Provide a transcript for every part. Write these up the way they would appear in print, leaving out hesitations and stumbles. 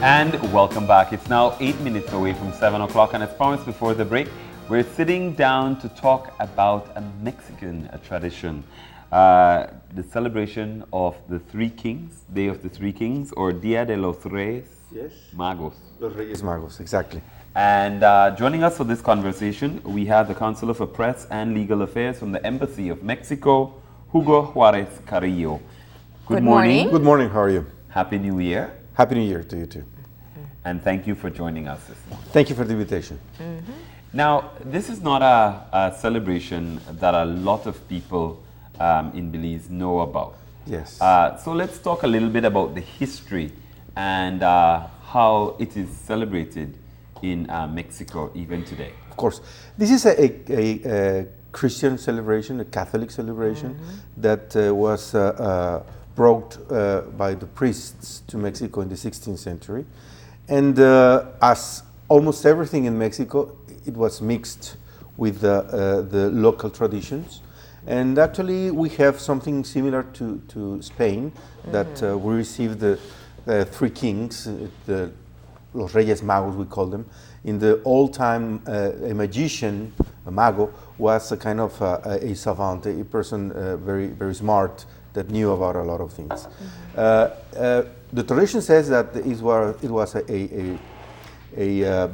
And welcome back. It's now 8 minutes away from 7 o'clock, and as promised before the break, we're sitting down to talk about a Mexican tradition. The celebration of the Three Kings, Day of the Three Kings, or Dia de los Reyes Magos. Los Reyes Magos, exactly. And joining us for this conversation, we have the Counselor for Press and Legal Affairs from the Embassy of Mexico, Hugo Juarez Carrillo. Good morning. Good morning, how are you? Happy New Year. Happy New Year to you too. And thank you for joining us this morning. Thank you for the invitation. Now, this is not a celebration that a lot of people in Belize know about. Yes. So let's talk a little bit about the history and how it is celebrated in Mexico even today. Of course. This is a Christian celebration, a Catholic celebration that was brought by the priests to Mexico in the 16th century. And as almost everything in Mexico, it was mixed with the local traditions. And actually, we have something similar to Spain, that we received the Three Kings, the Los Reyes Magos, we call them. In the old time, a magician, a mago, was a kind of a savant, a person very, very smart that knew about a lot of things. The tradition says that it was a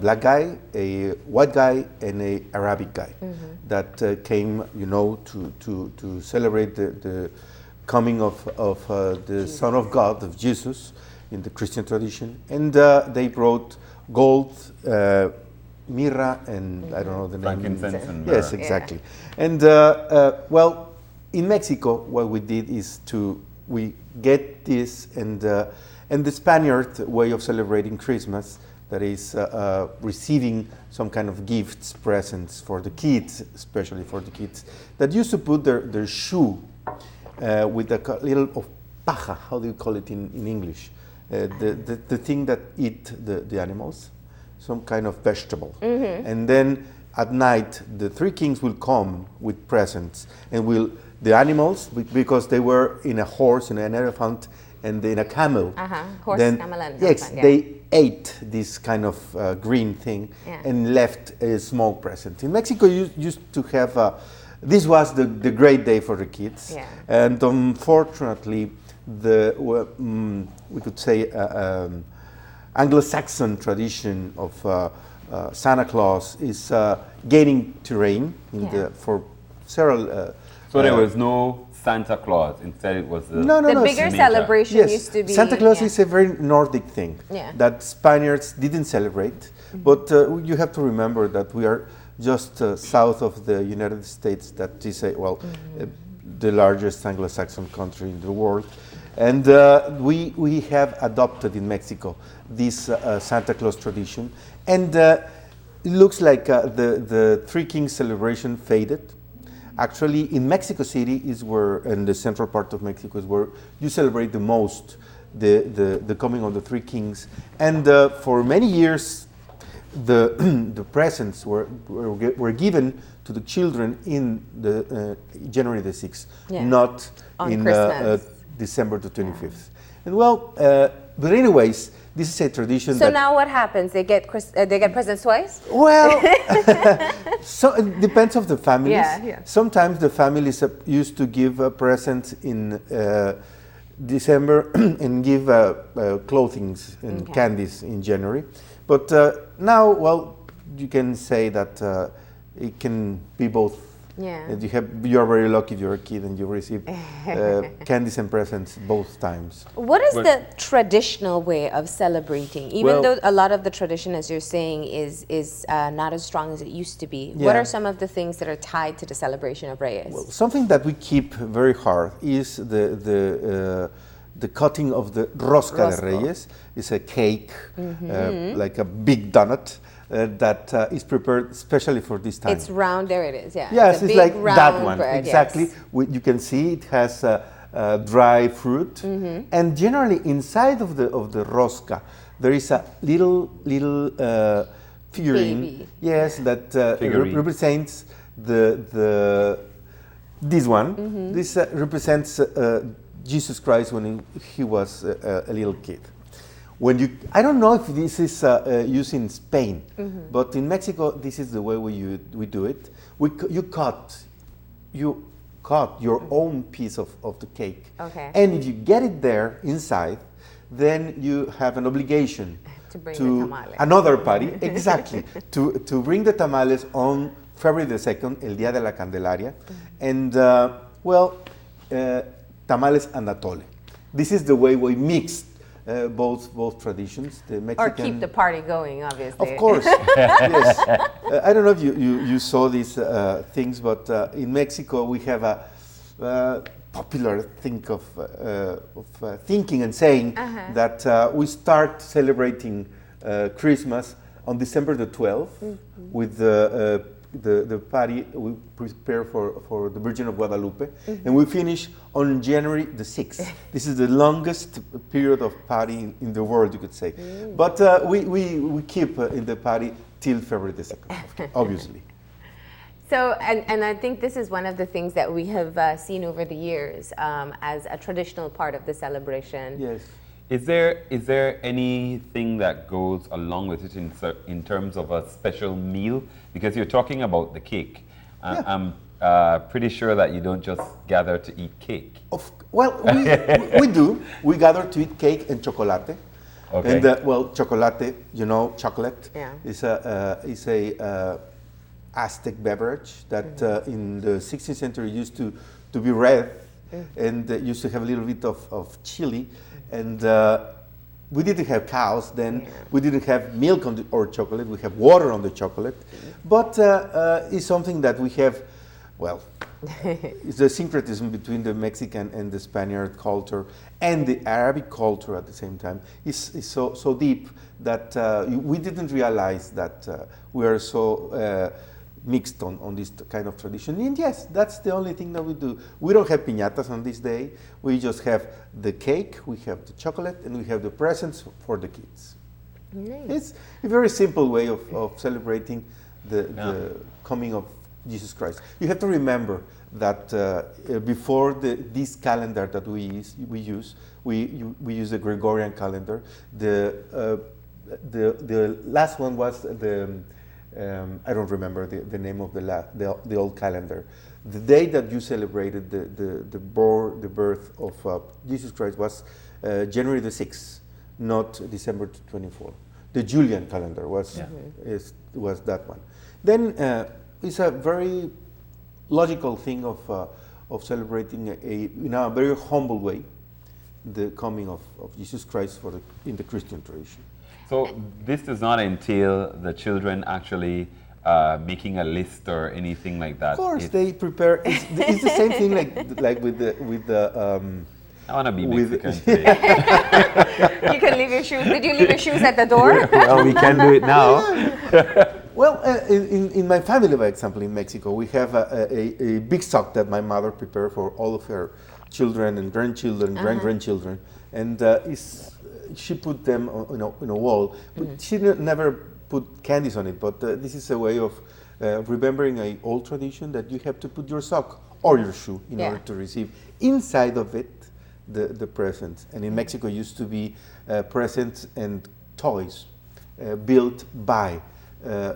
black guy, a white guy, and a Arabic guy that came, to celebrate the coming of the Son of God, of Jesus, in the Christian tradition. And they brought gold, mirror, and I don't know the name. Frankincense and myrrh. Yes, exactly. Yeah. And in Mexico, what we did is we get this, and the Spaniard way of celebrating Christmas, that is receiving some kind of gifts, presents for the kids, especially for the kids, that used to put their shoe with a little of paja, how do you call it in English? The thing that eat the animals, some kind of vegetable. And then at night, the Three Kings will come with presents, and the animals, because they were in a horse, in an elephant, and in a camel. Horse, then, camel, and yes, elephant, they ate this kind of green thing and left a small present. In Mexico, you used to have, this was the great day for the kids. Yeah. And unfortunately, we could say, Anglo-Saxon tradition of Santa Claus is gaining terrain for several. So there was no Santa Claus. Instead, it was the bigger celebration used to be. Santa Claus is a very Nordic thing that Spaniards didn't celebrate. But you have to remember that we are just south of the United States, that is the largest Anglo-Saxon country in the world. And we have adopted in Mexico this Santa Claus tradition. And it looks like the Three Kings celebration faded. Actually, in Mexico City is where, in the central part of Mexico, is where you celebrate the most the coming of the Three Kings. And for many years, the presents were given to the children in the January the 6th, not on in December the 25th. And but anyways, this is a tradition. So now what happens? They get presents twice? Well, so it depends on the families. Yeah. Sometimes the families used to give a present in December and give clothing and candies in January. But now, you can say that it can be both. Yeah. And you are very lucky if you're a kid and you receive candies and presents both times. What is the traditional way of celebrating? Even though a lot of the tradition, as you're saying, is not as strong as it used to be. What are some of the things that are tied to the celebration of Reyes? Well, something that we keep very hard is the cutting of the rosca de Reyes. It's a cake, like a big donut. That is prepared especially for this time. It's round, there it is, Yes, it's like that one, bread, exactly. Yes. You can see it has dry fruit, and generally inside of the rosca there is a little figurine. Baby. Yes, that represents this one. This represents Jesus Christ when he was a little kid. When you, I don't know if this is used in Spain, but in Mexico, this is the way we do it. You cut your own piece of the cake. Okay. And if you get it there inside, then you have an obligation to bring the tamales. Another party, exactly, to bring the tamales on February the 2nd, El Día de la Candelaria, and tamales and atole. This is the way we mixed both traditions. The Mexican, or keep the party going, obviously. of course, yes. I don't know if you saw these things, but in Mexico we have a popular thing of thinking and saying that we start celebrating Christmas on December the 12th with the party we prepare for the Virgin of Guadalupe, and we finish on January the 6th. This is the longest period of party in the world, you could say. But we keep in the party till February the 2nd, obviously. So, and I think this is one of the things that we have seen over the years as a traditional part of the celebration. Yes. Is there anything that goes along with it in terms of a special meal? Because you're talking about the cake. I'm pretty sure that you don't just gather to eat cake. We do. We gather to eat cake and chocolate. Okay. And chocolate, chocolate Yeah. is a Aztec beverage that in the 16th century used to be red and used to have a little bit of chili. And we didn't have cows then. We didn't have milk or chocolate. We have water on the chocolate. But it's something that we have, it's a syncretism between the Mexican and the Spaniard culture and the Arabic culture at the same time. It's so deep that we didn't realize that we are so mixed on this kind of tradition. And yes, that's the only thing that we do. We don't have piñatas on this day. We just have the cake, we have the chocolate, and we have the presents for the kids. Nice. It's a very simple way of celebrating the coming of Jesus Christ. You have to remember that before this calendar that we use the Gregorian calendar. The last one was I don't remember the name of the old calendar. The day that you celebrated the birth of Jesus Christ was January the 6th, not December 24th. The Julian calendar was that one. Then it's a very logical thing of celebrating in a very humble way the coming of Jesus Christ in the Christian tradition. So this does not entail the children actually making a list or anything like that. Of course, they prepare. It's the same thing like with the. I want to be Mexican today. You can leave your shoes. Did you leave your shoes at the door? Well, we can do it now. Well, in my family, for example, in Mexico, we have a big sock that my mother prepared for all of her children and grandchildren, great-grandchildren, and she put them on a wall. But she never put candies on it. But this is a way of remembering an old tradition that you have to put your sock or your shoe in order to receive inside of it the presents. And in Mexico, used to be presents and toys built by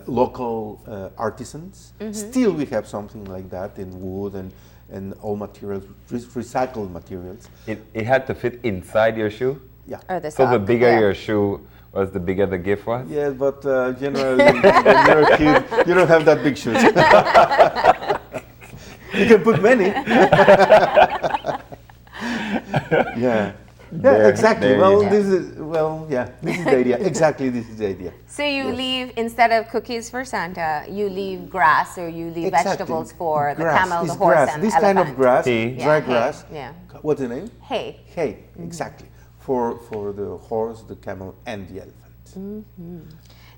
local artisans. Still, we have something like that in wood and all materials, recycled materials. It had to fit inside your shoe? Yeah. Or the So the sock. bigger your shoe was, the bigger the gift was? Yes, but generally, when you're a kid, you don't have that big shoes. You can put many. Yeah, exactly. This is the idea. Exactly, this is the idea. So you leave, instead of cookies for Santa, you leave grass or you leave vegetables for the camel, the horse, and this elephant. kind of grass, dry hay. grass. Yeah. What's the name? Hay. Hay, exactly. For the horse, the camel, and the elephant.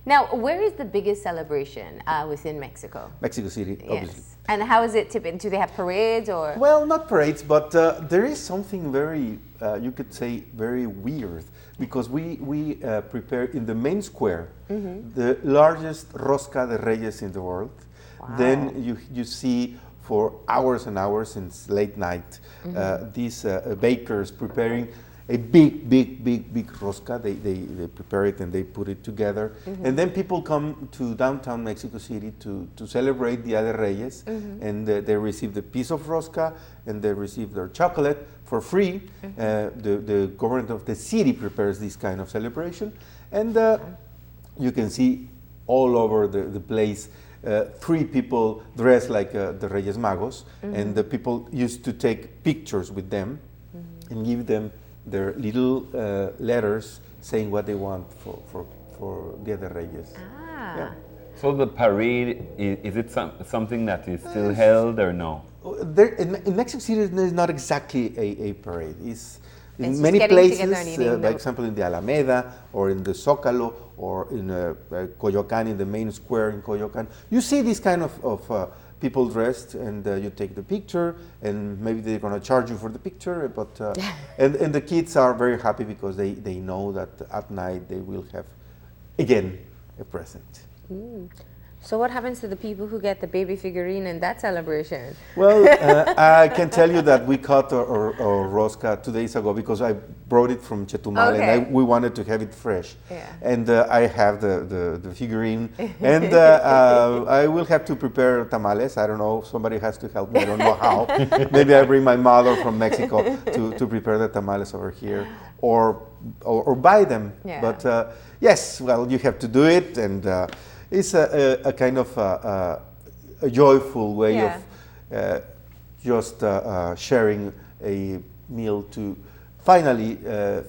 Now, where is the biggest celebration within Mexico? Mexico City, obviously. Yes. And how is it typically? Do they have parades or? Well, not parades, but there is something very, you could say, very weird, because we prepare in the main square the largest rosca de Reyes in the world. Wow. Then you see for hours and hours since late night these bakers preparing a big rosca. They prepare it and they put it together. And then people come to downtown Mexico City to celebrate Dia de Reyes. And they receive the piece of rosca and they receive their chocolate for free. The government of the city prepares this kind of celebration. And you can see all over the place 3 people dressed like the Reyes Magos, and the people used to take pictures with them and give them their little letters saying what they want for Dia de Reyes. Yeah. So the parade, is it something that is still held or no? In Mexico City, it's not exactly a parade. It's in just many getting together and places, eating for example, in the Alameda or in the Zócalo or in Coyoacán, in the main square in Coyoacán, you see this kind of people dressed, and you take the picture, and maybe they're going to charge you for the picture, but and the kids are very happy because they know that at night they will have again a present. So what happens to the people who get the baby figurine in that celebration? Well, I can tell you that we cut our rosca 2 days ago because I brought it from Chetumal, and we wanted to have it fresh. Yeah. And I have the figurine, and I will have to prepare tamales. I don't know, somebody has to help me, I don't know how. Maybe I bring my mother from Mexico to prepare the tamales over here, or buy them. Yeah. But yes, well, you have to do it, and it's a kind of a joyful way of just sharing a meal to finally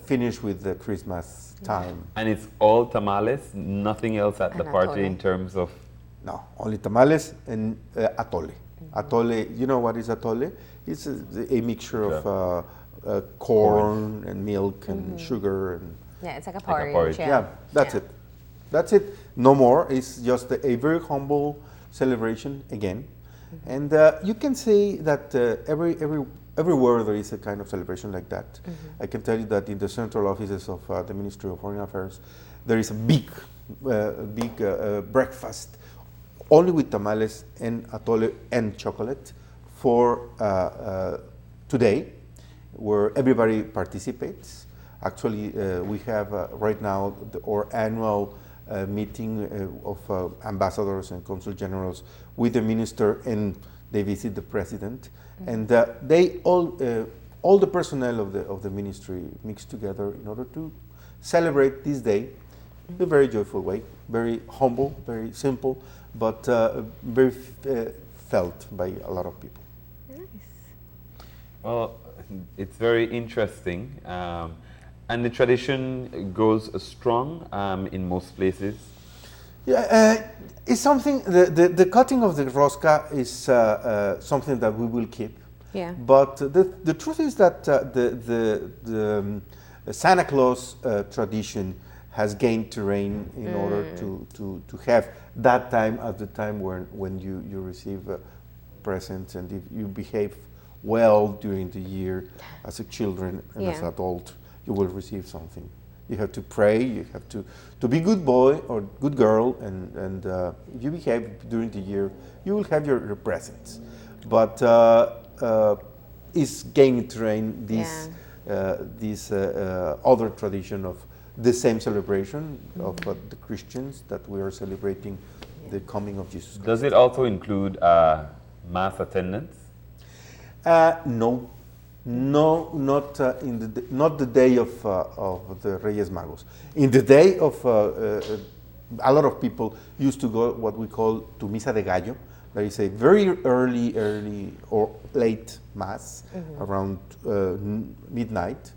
finish with the Christmas time. And it's all tamales, nothing else at the party atole. in terms of... No, only tamales and atole. Atole, you know what is atole? It's a mixture of corn and milk and sugar. And Yeah, it's like a porridge. porridge. yeah, that's it. That's it. No more. It's just a very humble celebration again. And you can say that everywhere there is a kind of celebration like that. I can tell you that in the central offices of the Ministry of Foreign Affairs, there is a big breakfast only with tamales and atole and chocolate for today, where everybody participates. Actually, we have right now our annual meeting of ambassadors and consul generals with the minister, and they visit the president, and they all the personnel of the ministry mix together in order to celebrate this day in a very joyful way, very humble, very simple, but very felt by a lot of people. Well, it's very interesting. And the tradition goes strong in most places. Yeah, it's something. The cutting of the rosca is something that we will keep. Yeah. But the truth is that the Santa Claus tradition has gained terrain in order to have that time at the time when you receive presents, and if you behave well during the year as a children and as an adult, you will receive something. You have to pray, you have to be good boy or good girl, and if you behave during the year, you will have your presents. But it's gaining terrain, this other tradition of the same celebration of the Christians, that we are celebrating the coming of Jesus Christ. Does it also include mass attendance? No. No, not not the day of the Reyes Magos. In the day of, a lot of people used to go what we call to Misa de Gallo. There is a very early or late mass around midnight,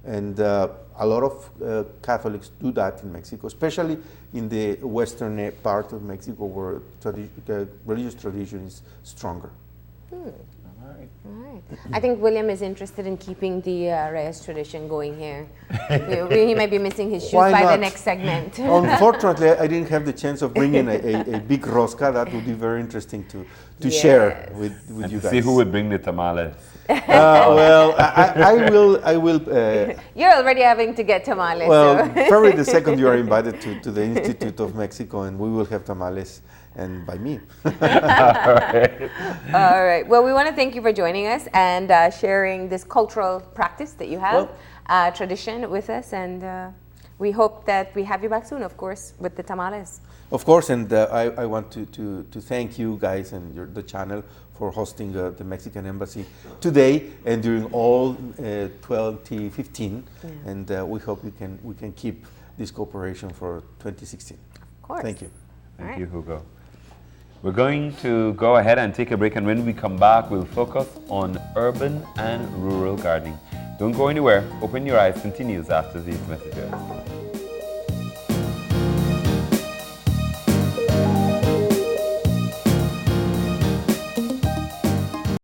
and a lot of Catholics do that in Mexico, especially in the western part of Mexico, where religious tradition is stronger. All right. I think William is interested in keeping the Reyes tradition going here. He might be missing his shoes by the next segment. Unfortunately, I didn't have the chance of bringing a big rosca. That would be very interesting to share with you guys. See who would bring the tamales. Well, I will. You're already having to get tamales. Well, so. February the 2nd, you are invited to the Institute of Mexico, and we will have tamales. and by me. All right. Well, we want to thank you for joining us and sharing this cultural practice that you have, tradition with us, and we hope that we have you back soon, of course, with the tamales. Of course, and I want to thank you guys and the channel for hosting the Mexican Embassy today and during all 2015, and we hope we can keep this cooperation for 2016. Of course. Thank you. Thank you, Hugo. We're going to go ahead and take a break, and when we come back, we'll focus on urban and rural gardening. Don't go anywhere. Open Your Eyes continues after these messages.